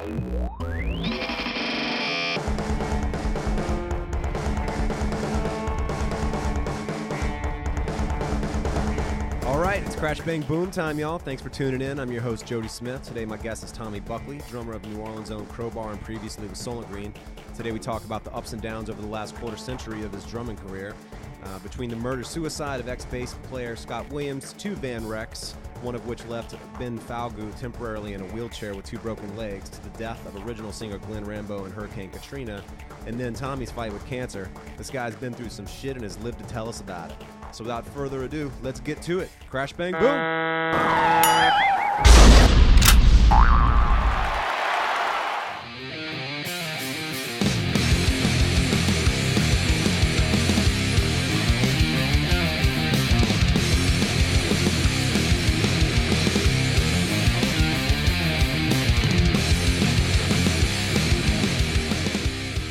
Alright, it's Crash Bang Boom time, y'all. Thanks for tuning in. I'm your host, Jody Smith. Today my guest is Tommy Buckley, drummer of New Orleans' own Crowbar and previously with Soilent Green. Today we talk about the ups and downs over the last quarter century of his drumming career. Between the murder-suicide of ex-bass player Scott Williams, 2 van wrecks, one of which left Ben Falgoust temporarily in a wheelchair with 2 broken legs, to the death of original singer Glenn Rambo in Hurricane Katrina, and then Tommy's fight with cancer. This guy's been through some shit and has lived to tell us about it. So without further ado, let's get to it. Crash, bang, boom!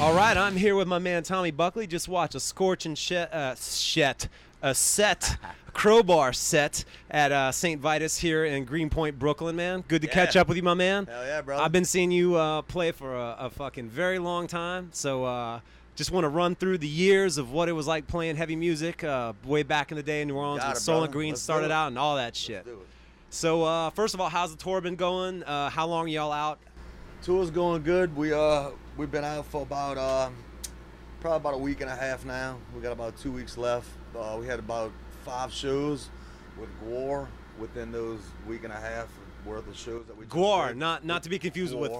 All right, I'm here with my man Tommy Buckley. Just watched a scorching Crowbar set at St. Vitus here in Greenpoint, Brooklyn, man. Good to catch up with you, my man. Hell yeah, bro. I've been seeing you play for a fucking very long time, so just want to run through the years of what it was like playing heavy music way back in the day in New Orleans when Soilent Green started out and all that shit. So first of all, how's the tour been going? How long are y'all out? Tour's going good. We've been out for about probably about a week and a half now. We got about 2 weeks left. We had about 5 shows with Gwar within those week and a half worth of shows that we just Gwar, played. not to be confused Gwar. with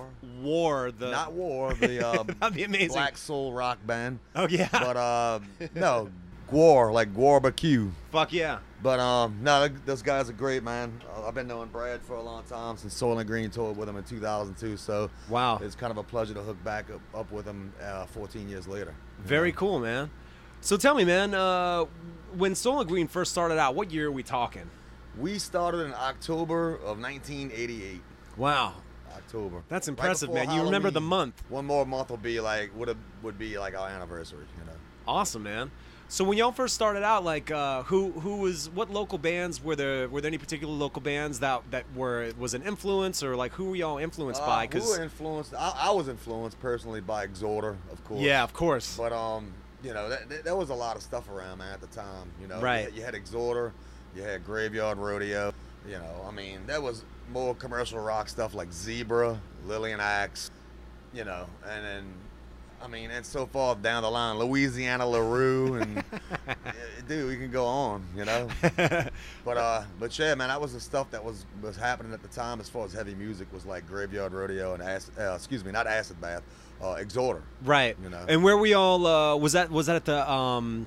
War. Not War, the That'd be amazing. black soul rock band. Oh yeah. But no, Gwar, like Gwarbecue. Fuck yeah. But no, those guys are great, man. I've been knowing Brad for a long time since Soilent Green toured with him in 2002. So wow, it's kind of a pleasure to hook back up with him 14 years later. Very cool, man. So tell me, man, when Soilent Green first started out, what year are we talking? We started in October of 1988. Wow. October. That's impressive, Right man. You remember the month. One more month will be like would be like our anniversary, you know. Awesome, man. So when y'all first started out, like what local bands were there any particular local bands that was an influence, or like who were y'all influenced by? We were influenced. I was influenced personally by Exhorder, of course. Yeah, of course. But you know, there was a lot of stuff around, man, at the time. You know, right? You had Exhorder, you had Graveyard Rodeo. You know, I mean, that was more commercial rock stuff like Zebra, Lillian Axe. You know, and then. I mean, and so far down the line, Louisiana LaRue, and dude, we can go on, you know. But yeah, man, that was the stuff that was happening at the time as far as heavy music was like Graveyard Rodeo and not Acid Bath, Exhorder. Right. You know. And where we all was that at the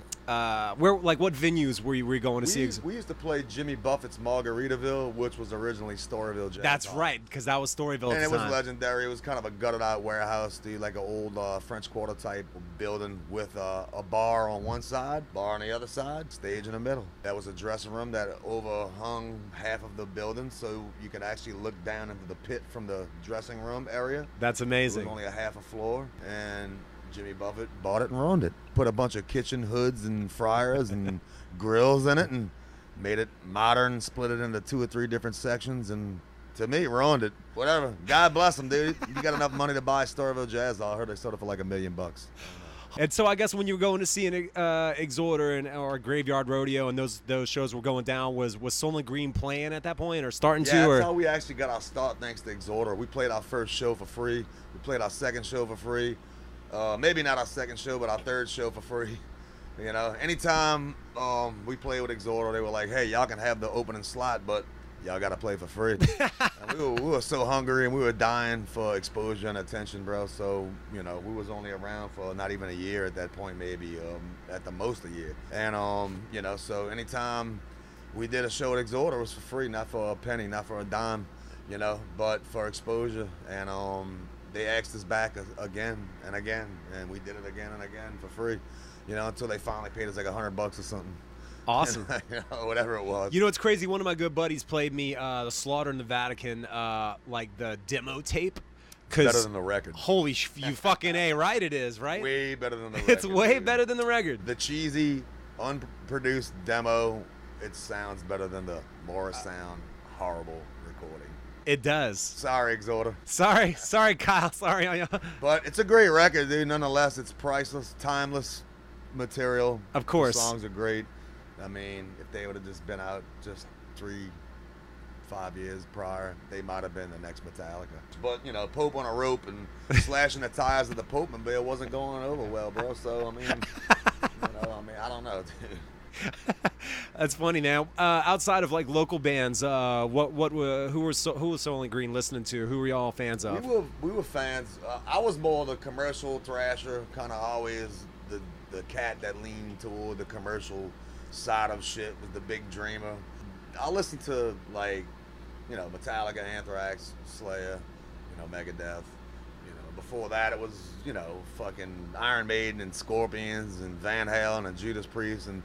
where, like, what venues were you going to see? We used to play Jimmy Buffett's Margaritaville, which was originally Storyville Jazz. That's right, because that was Storyville. And it was legendary. It was kind of a gutted out warehouse, dude, like an old French Quarter type building with a bar on one side, bar on the other side, stage in the middle. That was a dressing room that overhung half of the building, so you could actually look down into the pit from the dressing room area. That's amazing. It was only a half a floor, and Jimmy Buffett bought it and ruined it. Put a bunch of kitchen hoods and fryers and grills in it and made it modern, split it into 2 or 3 different sections, and to me, ruined it. Whatever. God bless them, dude. You got enough money to buy Storyville Jazz. I heard they sold it for like $1 million. And so I guess when you were going to see an Exhorder or Graveyard Rodeo and those shows were going down, was Soilent Green playing at that point or starting to? Yeah, or? That's how we actually got our start, thanks to Exhorder. We played our first show for free. We played our second show for free. Maybe not our second show, but our third show for free. You know, anytime we played with Exhorder, they were like, hey, y'all can have the opening slot, but y'all got to play for free. And we were so hungry, and we were dying for exposure and attention, bro. So, you know, we was only around for not even a year at that point, maybe at the most a year. And, you know, so anytime we did a show at Exhorder, it was for free, not for a penny, not for a dime, you know, but for exposure. And they asked us back again and again, and we did it again and again for free, you know, until they finally paid us like $100 or something. Awesome. You know, whatever it was. You know what's crazy? One of my good buddies played me the Slaughter in the Vatican, like the demo tape. Better than the record. Holy you fucking A, right? It is, right? Way better than the record. It's way dude. better than the record. The cheesy, unproduced demo, it sounds better than the Morris Sound horrible recording. It does. Sorry, Exhorter. Sorry, Kyle. Sorry. But it's a great record, dude. Nonetheless, it's priceless, timeless material. Of course. The songs are great. I mean, if they would have just been out just 3-5 years prior, they might have been the next Metallica. But, you know, Pope on a rope and slashing the tires of the Pope-mobile wasn't going over well, bro. So, I mean, I don't know, dude. That's funny. Now, outside of like local bands, who was Soilent Green listening to? Who were y'all fans of? We were fans. I was more the commercial thrasher, kind of always the cat that leaned toward the commercial side of shit. Was the big dreamer. I listened to like, you know, Metallica, Anthrax, Slayer, you know, Megadeth. You know, before that it was, you know, fucking Iron Maiden and Scorpions and Van Halen and Judas Priest and.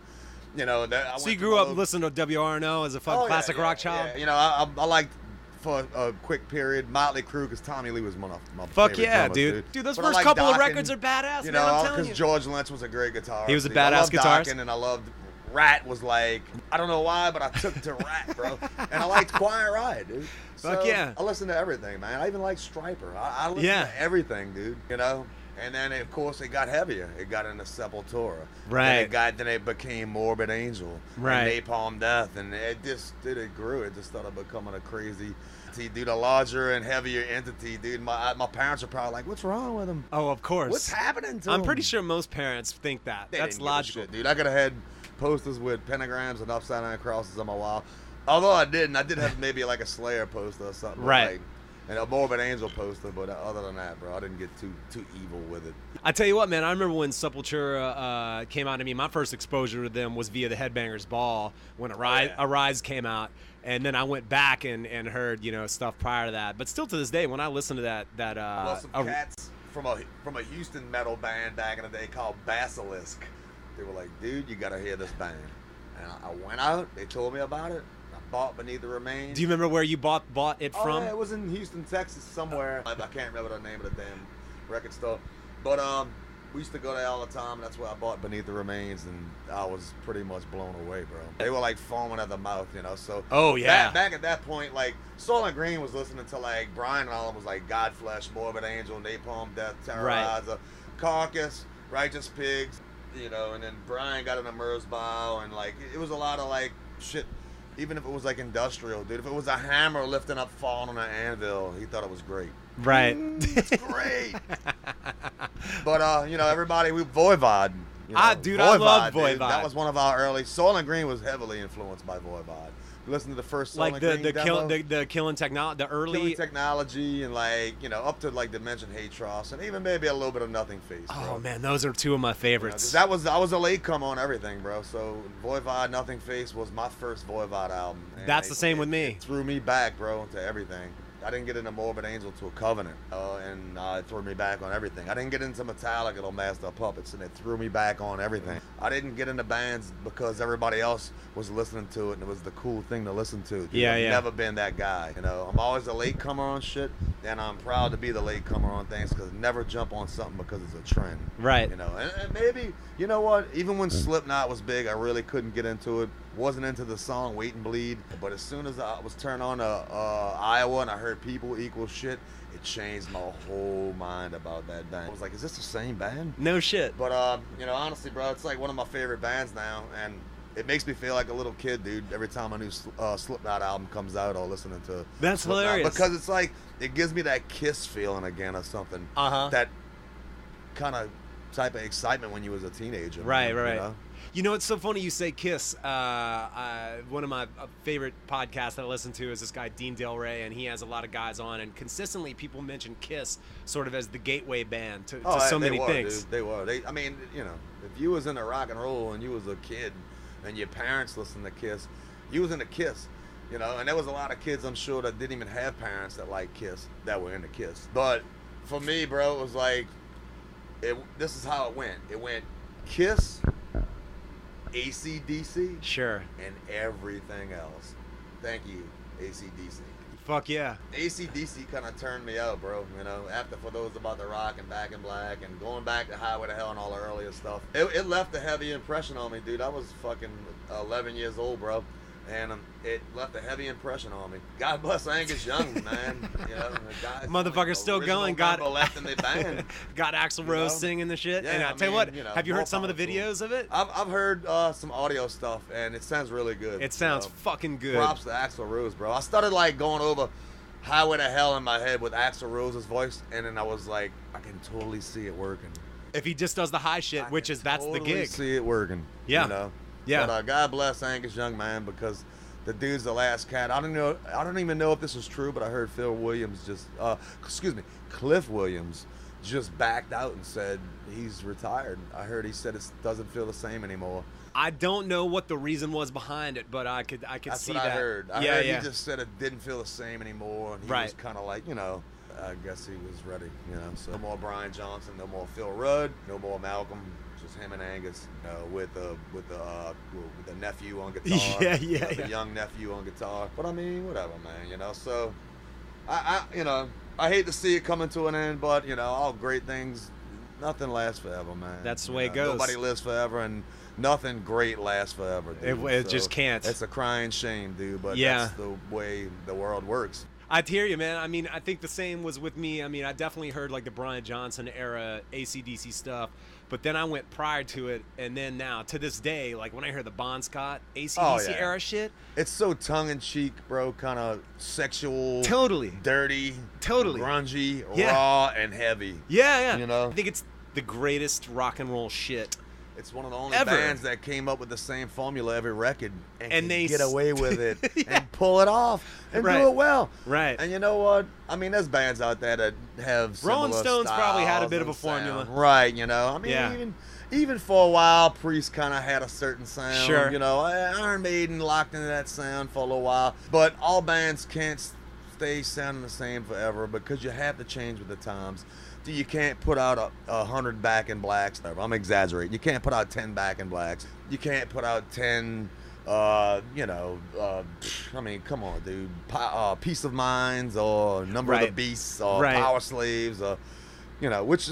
You know, so you grew up listening to WRNO as a classic rock child? Yeah. You know, I liked, for a quick period, Motley Crue, because Tommy Lee was one of my Fuck favorite yeah, drummers, dude. Those first couple of records are badass, you man, I'm know, telling you. because George Lynch was a great guitarist. He was a badass guitarist. And I loved Rat was like, I don't know why, but I took to Rat, bro. And I liked Quiet Riot, dude. Fuck yeah. I listened to everything, man. I even liked Stryper. I listened to everything, dude, you know? And then, of course, it got heavier. It got into Sepultura. Right. Then it became Morbid Angel. Right. And Napalm Death. And it grew. It just started becoming a crazy, dude, a larger and heavier entity, dude. My parents are probably like, what's wrong with him? Oh, of course. What's happening to him? I'm pretty sure most parents think that. That's logical. Shit, dude. I could have had posters with pentagrams and upside down crosses on my wall. Although I didn't. I did have maybe like a Slayer poster or something. Right. Like, and a Morbid Angel poster, but other than that, bro, I didn't get too evil with it. I tell you what, man, I remember when Sepultura came out. I mean, my first exposure to them was via the Headbangers Ball when Arise came out, and then I went back and heard, you know, stuff prior to that. But still to this day, when I listen to that well, some cats from a Houston metal band back in the day called Basilisk, they were like, dude, you gotta hear this band. And I went out, they told me about it. Bought Beneath the Remains. Do you remember where you bought it from? Yeah, it was in Houston, Texas, somewhere. I can't remember the name of the damn record store. But we used to go there all the time, and that's where I bought Beneath the Remains, and I was pretty much blown away, bro. They were like foaming at the mouth, you know. So back at that point, like Soilent Green was listening to like Brian and all of them was like Godflesh, Morbid Angel, Napalm Death, Terrorizer, Carcass, Righteous Pigs, you know. And then Brian got into Merzbow, and like it was a lot of like shit. Even if it was like industrial, dude. If it was a hammer lifting up, falling on an anvil, he thought it was great. Right. It's great. But, you know, everybody, Voivod. You know, dude, I love Voivod. Dude, that was one of our early. Soilent Green was heavily influenced by Voivod. Listen to the first Soilent Green demo. the Killing Technology, the early Killing Technology, and like, you know, up to like Dimension Hatros, and even maybe a little bit of Nothing Face. Oh man, those are two of my favorites. You know, I was a late come on everything, bro. So Voivod, Nothing Face was my first Voivod album. That's the same with me. It threw me back, bro, to everything. I didn't get into Morbid Angel to a Covenant, and it threw me back on everything. I didn't get into Metallica to Master of Puppets, and it threw me back on everything. I didn't get into bands because everybody else was listening to it, and it was the cool thing to listen to. I've never been that guy. You know, I'm always a latecomer on shit, and I'm proud to be the latecomer on things because never jump on something because it's a trend. Right. You know, and maybe, you know what? Even when Slipknot was big, I really couldn't get into it. Wasn't into the song Wait and Bleed, but as soon as I was turned on to Iowa and I heard People Equal Shit, it changed my whole mind about that band. I was like, is this the same band? No shit. But you know, honestly, bro, it's like one of my favorite bands now, and it makes me feel like a little kid, dude, every time a new Slipknot album comes out or listening to That's Slipknot, hilarious. because it's like it gives me that Kiss feeling again or something. That kind of type of excitement when you was a teenager. Right. You know? You know, it's so funny you say Kiss. One of my favorite podcasts that I listen to is this guy, Dean Del Rey, and he has a lot of guys on, and consistently people mention Kiss sort of as the gateway band to so many things. Dude, they were. I mean, you know, if you was into rock and roll and you was a kid and your parents listened to Kiss, you was into Kiss. You know, and there was a lot of kids, I'm sure, that didn't even have parents that liked Kiss, that were into Kiss. But for me, bro, it was like, this is how it went. It went Kiss, AC/DC, sure, and everything else. Thank you, AC/DC. Fuck yeah. AC/DC kind of turned me out, bro. You know, after For Those About to Rock and Back in Black and going back to Highway to Hell and all the earlier stuff, it left a heavy impression on me, dude. I was fucking 11 years old, bro. And it left a heavy impression on me. God bless Angus Young, man. You know, the guy's Motherfucker's still going. Got left in the band. Got Axl Rose singing the shit. Yeah, and I'll tell you what. Have you heard some of the videos of it? I've heard some audio stuff, and it sounds really good. It sounds fucking good. Props to Axl Rose, bro. I started like going over Highway to Hell in my head with Axl Rose's voice, and then I was like, I can totally see it working. If he just does the high shit, that's the gig. See it working. Yeah. You know? Yeah. But God bless Angus Young, man, because the dude's the last cat. I don't even know if this is true, but I heard Cliff Williams just backed out and said he's retired. I heard he said it doesn't feel the same anymore. I don't know what the reason was behind it, but I could That's see what that. I heard. I heard he just said it didn't feel the same anymore, and he was kind of like, you know, I guess he was ready, you know. So no more Brian Johnson, no more Phil Rudd, no more Malcolm. Just him and Angus, you know, with the nephew on guitar. The young nephew on guitar. But I mean, whatever, man. You know, so I hate to see it coming to an end, but you know, all great things, nothing lasts forever, man. That's the way it goes. Nobody lives forever, and nothing great lasts forever, dude. It just can't. It's a crying shame, dude. But that's the way the world works. I hear you, man. I mean, I think the same was with me. I mean, I definitely heard like the Brian Johnson era AC/DC stuff, but then I went prior to it, and then now to this day, like when I hear the Bon Scott AC/DC era shit, it's so tongue-in-cheek, bro. Kind of sexual, totally dirty, totally grungy, raw, and heavy. Yeah. You know, I think it's the greatest rock and roll shit. It's one of the only bands that came up with the same formula every record and they get away with it and pull it off and do it well. Right. And you know what? I mean, there's bands out there that have Rolling Stones probably had a bit of a formula. Right, you know. I mean, even for a while, Priest kind of had a certain sound. Sure. You know, Iron Maiden locked into that sound for a little while. But all bands can't stay sounding the same forever because you have to change with the times. You can't put out 100 Back in Blacks. I'm exaggerating. You can't put out 10 Back in Blacks. You can't put out 10, I mean, come on, dude. Peace of Minds or Number of the Beasts or Power Slaves or, you know, which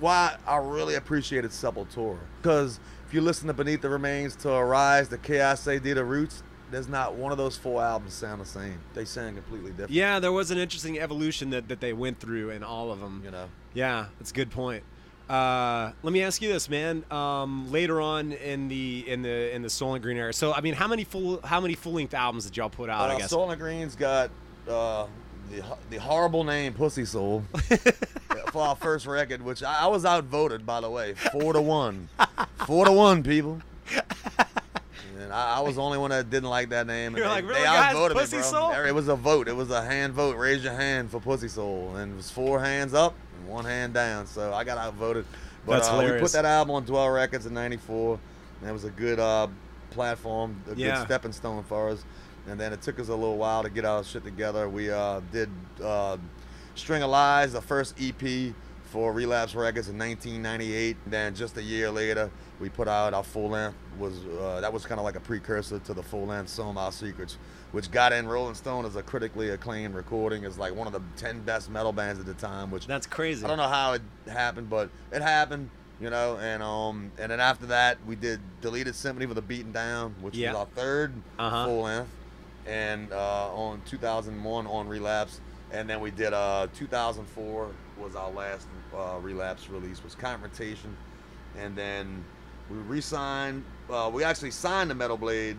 why I really appreciated Sepultura. Because if you listen to Beneath the Remains, To Arise, The Chaos AD, The Roots, there's not one of those 4 albums sound the same. They sound completely different. Yeah, there was an interesting evolution that they went through in all of them. You know. Yeah, that's a good point. Let me ask you this, man. Later on in the Soilent Green era, so I mean, how many full length albums did y'all put out? I guess Soilent Green's got the horrible name Pussy Soul for our first record, which I was outvoted, by the way, 4-1, 4-1, people. And I was the only one that didn't like that name. You're and like, really, they guys? outvoted Pussy me, bro. Soul? It was a vote. It was a hand vote. Raise your hand for Pussy Soul. And it was 4 hands up and 1 hand down. So I got outvoted. But that's hilarious. We put that album on Dwell Records in '94. And it was a good platform, a good stepping stone for us. And then it took us a little while to get our shit together. We did String of Lies, the first EP for Relapse Records in 1998. Then just a year later, we put out our full length. That was kind of like a precursor to the full length Some Our Secrets, which got in Rolling Stone as a critically acclaimed recording. It's like one of the 10 best metal bands at the time. Which that's crazy. I don't know how it happened, but it happened, you know. And then after that, we did Deleted Symphony with a Beaten Down, which was our third full length, and on 2001 on Relapse, and then we did 2004 was our last Relapse release, was Confrontation, and then we re-signed. We actually signed to Metal Blade,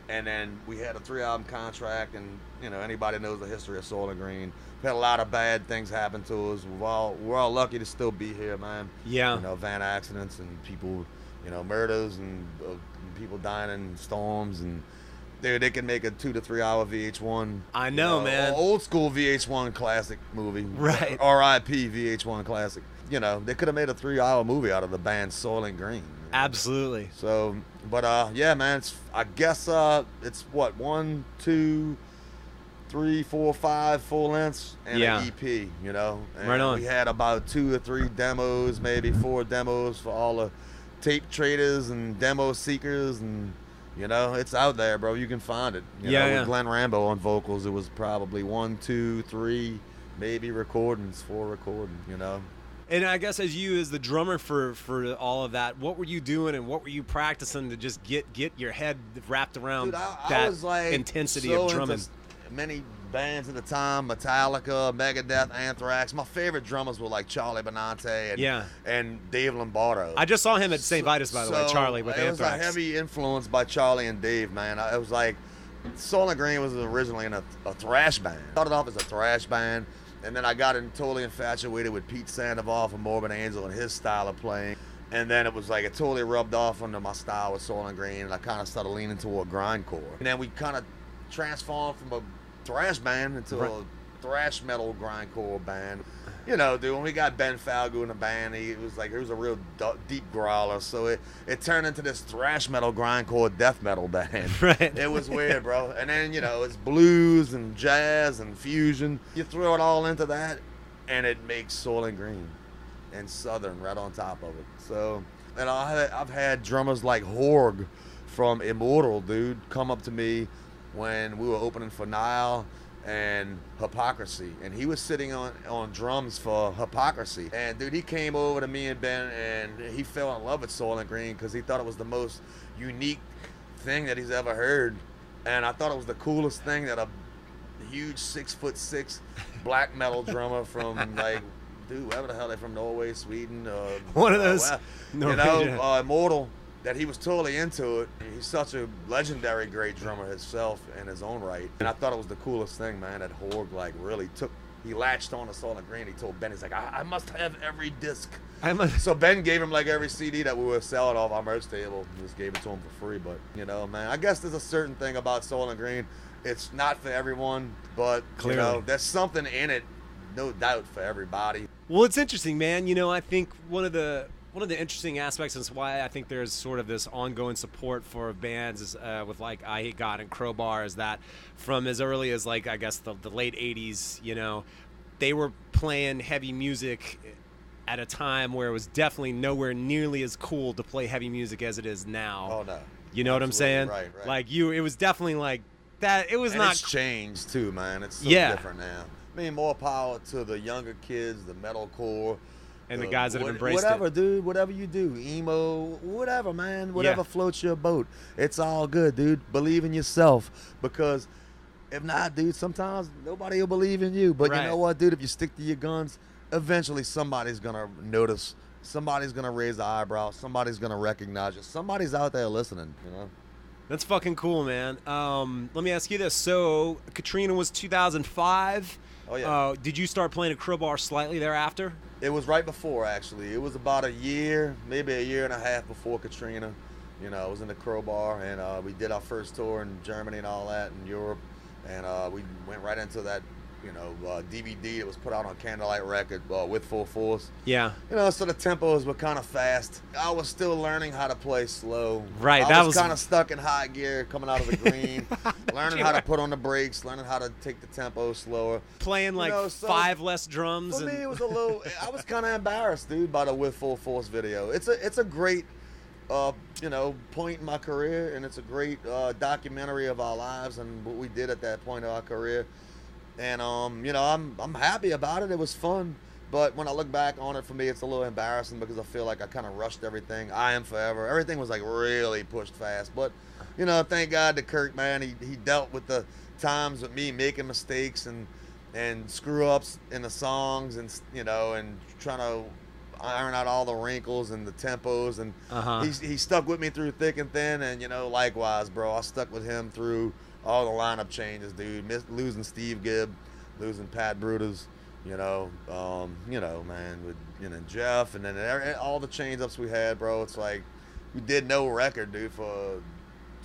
and then we had a 3-album contract. And you know, anybody knows the history of Soilent Green. We've had a lot of bad things happen to us. We're all lucky to still be here, man. Yeah. You know, van accidents and people, you know, murders and people dying in storms, and they can make a 2 to 3 hour VH1. I know, man. Old school VH1 classic movie. Right. R.I.P. VH1 classic. You know, they could have made a 3-hour movie out of the band Soilent Green. Absolutely. So, but yeah, man. I guess it's what 1, 2, 3, 4, 5 full lengths and an EP. You know, and right on. We had about 2 or 3 demos, maybe 4 demos for all the tape traders and demo seekers, and you know, it's out there, bro. You can find it. You know, with Glenn Rambo on vocals, it was probably 1, 2, 3, maybe recordings, 4 recordings. You know. And I guess as the drummer for all of that, what were you doing and what were you practicing to just get your head wrapped around that was like intensity of drumming? Into many bands at the time, Metallica, Megadeth, Anthrax. My favorite drummers were like Charlie Benante and Dave Lombardo. I just saw him at St. Vitus, by the way, Charlie with Anthrax. It was a heavy influence by Charlie and Dave, man. It was like Soilent Green was originally in a thrash band. Started off as a thrash band. And then I got totally infatuated with Pete Sandoval from Morbid Angel and his style of playing. And then it was like it totally rubbed off into my style with Soilent Green, and I kind of started leaning toward grindcore. And then we kind of transformed from a thrash band into a thrash metal grindcore band. You know, dude, when we got Ben Falgoust in the band, he was a real deep growler. So it turned into this thrash metal grindcore death metal band. Right. It was weird, bro. And then, you know, it's blues and jazz and fusion. You throw it all into that, and it makes Soilent Green and Southern right on top of it. So, and I've had drummers like Horg from Immortal, dude, come up to me when we were opening for Nile and Hypocrisy, and he was sitting on drums for Hypocrisy, and dude, he came over to me and Ben, and he fell in love with Soilent Green because he thought it was the most unique thing that he's ever heard, and I thought it was the coolest thing that a huge 6'6" black metal drummer from like, dude, wherever the hell they're from, Norway, Sweden, one of those, Immortal, that he was totally into it. He's such a legendary great drummer himself in his own right. And I thought it was the coolest thing, man, that Horg like really he latched on to Soilent Green. He told Ben, he's like, I must have every disc. So Ben gave him like every CD that we were selling off our merch table. He just gave it to him for free. But, you know, man, I guess there's a certain thing about Soilent Green. It's not for everyone, but, you know, there's something in it, no doubt, for everybody. Well, it's interesting, man. You know, I think one of the interesting aspects, and it's why I think there's sort of this ongoing support for bands is, with like I Hate God and Crowbar, is that from as early as like I guess the late 80s, you know, they were playing heavy music at a time where it was definitely nowhere nearly as cool to play heavy music as it is now. Oh no. You know what I'm saying? Right. Like it was definitely like that. It was not. It's changed too, man. It's so different now. I mean, more power to the younger kids, the metalcore. And the guys that have embraced it. Dude, whatever you do, emo, whatever, man, whatever floats your boat. It's all good, dude. Believe in yourself, because if not, dude, sometimes nobody will believe in you. But you know what, dude? If you stick to your guns, eventually somebody's going to notice. Somebody's going to raise the eyebrow. Somebody's going to recognize you. Somebody's out there listening, you know? That's fucking cool, man. Let me ask you this. So, Katrina was 2005. Oh, yeah. Did you start playing a Crowbar slightly thereafter? It was right before, actually. It was about a year, maybe a year and a half before Katrina. You know, I was in the Crowbar, and we did our first tour in Germany and all that, in Europe. And we went right into that, you know, DVD that was put out on Candlelight Record with Full Force. Yeah. You know, so the tempos were kind of fast. I was still learning how to play slow. Right. I was kind of stuck in high gear coming out of the green, learning how to put on the brakes, learning how to take the tempo slower. Playing like so 5 less drums. For me, it was a little, I was kind of embarrassed, dude, by the With Full Force video. It's a great, you know, point in my career, and it's a great documentary of our lives and what we did at that point of our career. And you know, I'm happy about it. It was fun, but when I look back on it, for me, it's a little embarrassing because I feel like I kind of rushed everything. I Am Forever, everything was like really pushed fast. But you know, thank God to Kirk, man. He dealt with the times with me making mistakes and screw ups in the songs, and you know, and trying to iron out all the wrinkles and the tempos. And he stuck with me through thick and thin. And you know, likewise, bro, I stuck with him through all the lineup changes, dude. Losing Steve Gibb, losing Pat Brutus, you know, man, with Jeff, and then all the change ups we had, bro. It's like we did no record, dude, for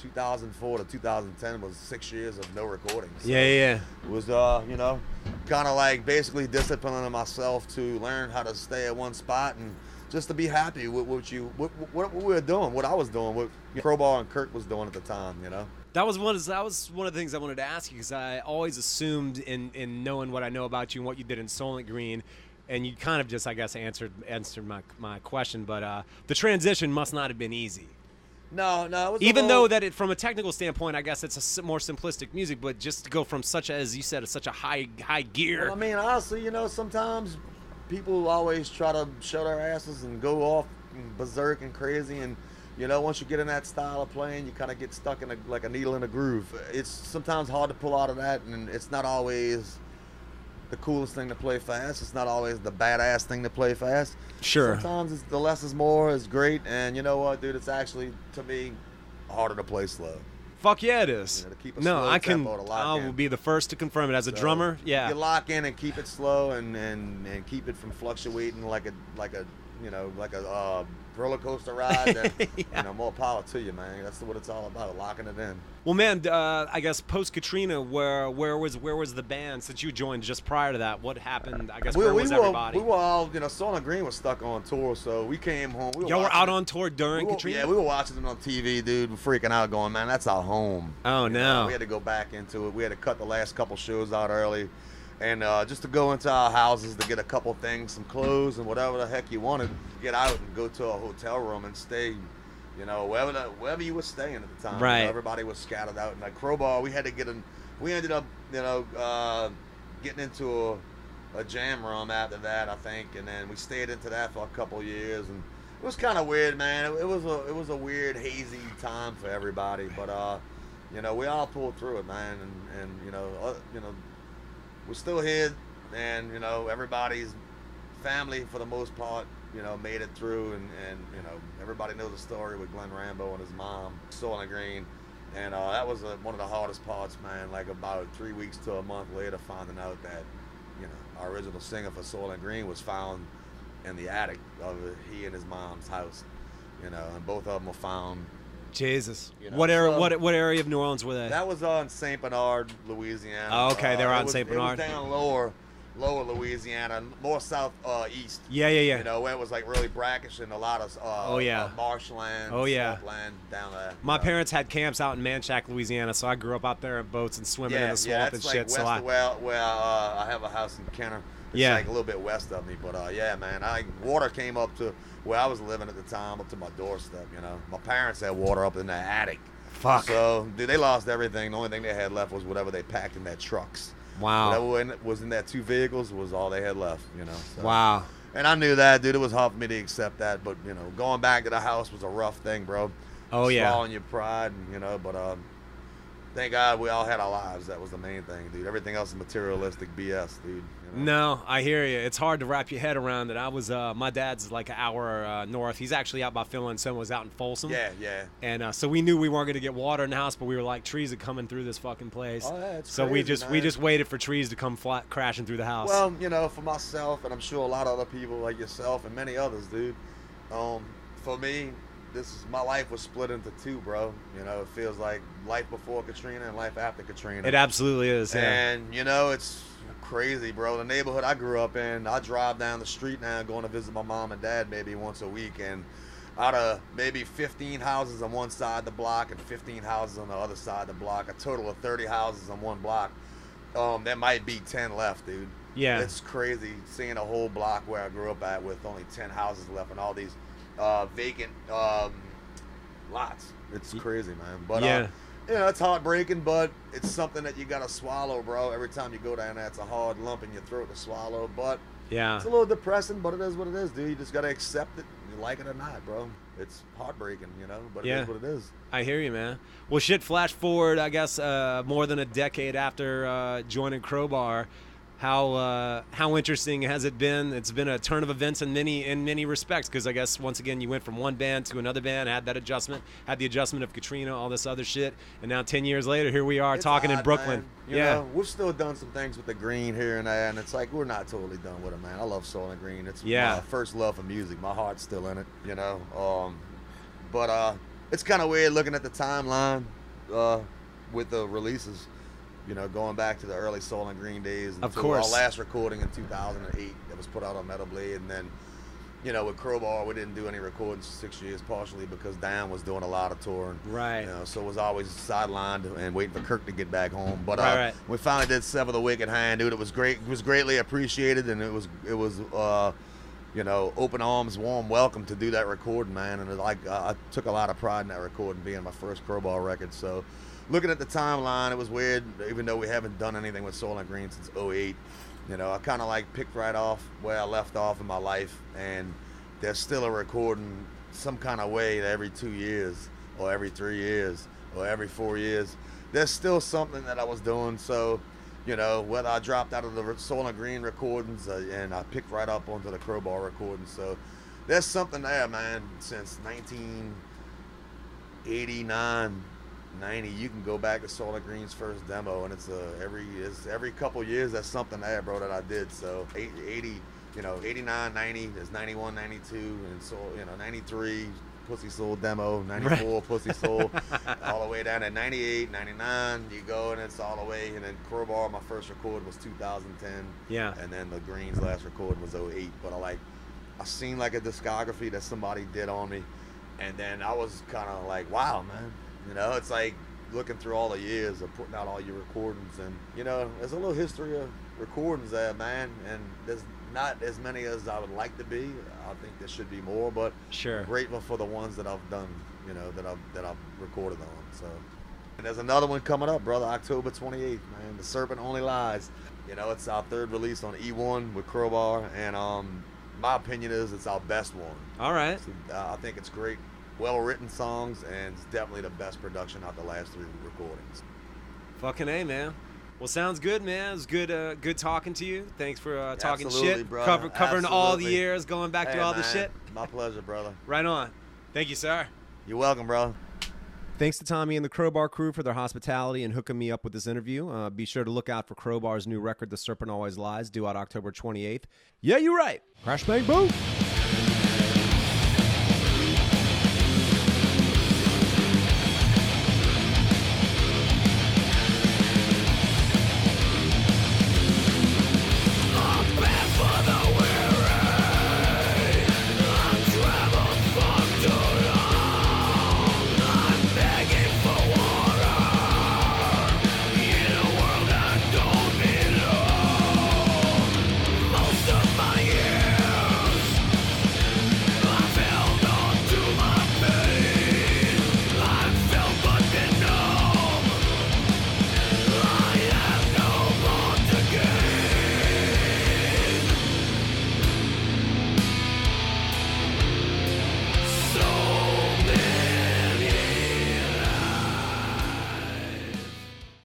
2004 to 2010 was 6 years of no recording. So yeah. It was you know, kind of like basically disciplining myself to learn how to stay at one spot and just to be happy with what we were doing, what I was doing, what Crowbar and Kirk was doing at the time, you know. That was one of the things I wanted to ask you, because I always assumed in knowing what I know about you and what you did in Soilent Green, and you kind of just, I guess, answered my question, but the transition must not have been easy. No, it was even though that from a technical standpoint, I guess it's a more simplistic music, but just to go from such a, as you said, such a high gear. Well, I mean, honestly, you know, sometimes people always try to show their asses and go off berserk and crazy, and you know, once you get in that style of playing, you kind of get stuck in like a needle in a groove. It's sometimes hard to pull out of that, and it's not always the coolest thing to play fast. It's not always the badass thing to play fast. Sure. Sometimes it's the less is more is great, and you know what, dude? It's actually, to me, harder to play slow. Fuck yeah, it is. You know, to keep a no, slow I tempo to can. lock I in. will be the first to confirm it as a drummer. Yeah. You lock in and keep it slow, and keep it from fluctuating like a roller coaster ride. Then, Yeah. you know, more power to you, man. That's what it's all about, locking it in. Well, man, I guess post Katrina, where was the band since you joined just prior to that? What happened? I guess where was everybody? We were all, you know, Soilent Green was stuck on tour, so we came home. Y'all were out on tour during Katrina? Yeah, we were watching it on TV, dude. We're freaking out, going, man, that's our home. Oh, no. We had to go back into it. We had to cut the last couple shows out early, and just to go into our houses to get a couple things, some clothes and whatever the heck you wanted, get out and go to a hotel room and stay. You know, wherever you were staying at the time. Right. You know, everybody was scattered out. And like Crowbar, we ended up, you know, getting into a jam room after that, I think, and then we stayed into that for a couple years, and it was kind of weird, man. It was a weird, hazy time for everybody, but you know, we all pulled through it, man, and you know, we're still here, and you know, everybody's family for the most part, you know, made it through, and you know, everybody knows the story with Glenn Rambo and his mom, Soilent Green, and that was one of the hardest parts, man. Like about 3 weeks to a month later, finding out that, you know, our original singer for Soilent Green was found in the attic of he and his mom's house, you know, and both of them were found. Jesus. You know, what area of New Orleans were they? That was on St. Bernard, Louisiana. Oh, okay, they were out in St. Bernard. It was down lower Louisiana, more south east. Yeah. You know, where it was like really brackish and a lot of marshland, swampland down there. My parents had camps out in Manchac, Louisiana, so I grew up out there in boats and swimming in the swamp and shit. West of where I have a house in Kenner. It's like a little bit west of me, but yeah, man, water came up to where I was living at the time, up to my doorstep. You know, my parents had water up in their attic. Fuck. So, dude, they lost everything. The only thing they had left was whatever they packed in their trucks. Wow. Whatever was in that 2 vehicles was all they had left, you know. So. Wow. And I knew that, dude. It was hard for me to accept that, but, you know, going back to the house was a rough thing, bro. Oh, yeah. Swallowing your pride, and, you know, but thank God we all had our lives. That was the main thing, dude. Everything else is materialistic BS, dude. You know? No, I hear you. It's hard to wrap your head around it. I was, my dad's like an hour north. He's actually out by Finland. Son was out in Folsom. Yeah. And so we knew we weren't going to get water in the house, but we were like, trees are coming through this fucking place. Oh, yeah, it's so crazy, we just waited for trees to come crashing through the house. Well, you know, for myself, and I'm sure a lot of other people like yourself and many others, dude. For me, my life was split into two, bro. You know, it feels like life before Katrina and life after Katrina. It absolutely is, yeah. And, you know, it's crazy, bro. The neighborhood I grew up in, I drive down the street now going to visit my mom and dad maybe once a week, and out of maybe 15 houses on one side of the block and 15 houses on the other side of the block, a total of 30 houses on one block, there might be 10 left, dude. Yeah. It's crazy seeing a whole block where I grew up at with only 10 houses left and all these vacant lots. It's crazy, man. But yeah. You know, it's heartbreaking, but it's something that you gotta swallow, bro. Every time you go down there, it's a hard lump in your throat to swallow. But yeah, it's a little depressing, but it is what it is, dude. You just gotta accept it, you like it or not, bro. It's heartbreaking, you know, but it is what it is. I hear you, man. Well, shit, flash forward, I guess, more than a decade after joining Crowbar. How interesting has it been? It's been a turn of events in many respects, because I guess once again you went from one band to another band, had the adjustment of Katrina, all this other shit, and now 10 years later here we are talking in Brooklyn. Man. You know, we've still done some things with the Green here and there, and it's like we're not totally done with it, man. I love Soilent Green. It's my first love for music. My heart's still in it, you know. But it's kind of weird looking at the timeline with the releases. You know, going back to the early Soilent Green days. Of course. Our last recording in 2008 that was put out on Metal Blade. And then, you know, with Crowbar, we didn't do any recordings for 6 years, partially because Dan was doing a lot of touring. Right. You know, so it was always sidelined and waiting for Kirk to get back home. But we finally did Sever the Wicked Hand, dude. It was great. It was greatly appreciated, and it was you know, open arms, warm welcome to do that recording, man. And I took a lot of pride in that recording, being my first Crowbar record. So looking at the timeline, it was weird, even though we haven't done anything with Soilent Green since 2008. You know, I kind of like picked right off where I left off in my life, and there's still a recording some kind of way that every 2 years or every 3 years or every 4 years, there's still something that I was doing. So, you know, whether I dropped out of the Soilent Green recordings and I picked right up onto the Crowbar recordings. So there's something there, man, since 1989, 90. You can go back to Soilent Green's first demo, and it's every couple years there's something there, bro, that I did. So 80, you know, 89, 90, there's 91, 92, and so, you know, 93 Pussy Soul demo, 94 right. Pussy Soul, all the way down to 98, 99, you go, and it's all the way. And then Crowbar, my first record was 2010. Yeah. And then the Green's last record was 08. But I seen like a discography that somebody did on me, and then I was kind of like, wow, man. You know, it's like looking through all the years of putting out all your recordings, and, you know, there's a little history of recordings there, man, and there's not as many as I would like to be. I think there should be more, but sure, I'm grateful for the ones that I've done, you know, that I've recorded on. So, and there's another one coming up, brother, October 28th, man. The Serpent Only Lies. You know, it's our third release on E1 with Crowbar, and my opinion is it's our best one. All right. So, I think it's great, well-written songs, and it's definitely the best production out the last 3 recordings. Fucking A, man. Well, sounds good, man. It was good talking to you. Thanks for talking shit, covering Absolutely. all the years, going back through all the shit. My pleasure, brother. Right on. Thank you, sir. You're welcome, bro. Thanks to Tommy and the Crowbar crew for their hospitality and hooking me up with this interview. Be sure to look out for Crowbar's new record, The Serpent Always Lies, due out October 28th. Yeah, you're right. Crash, bang, boom.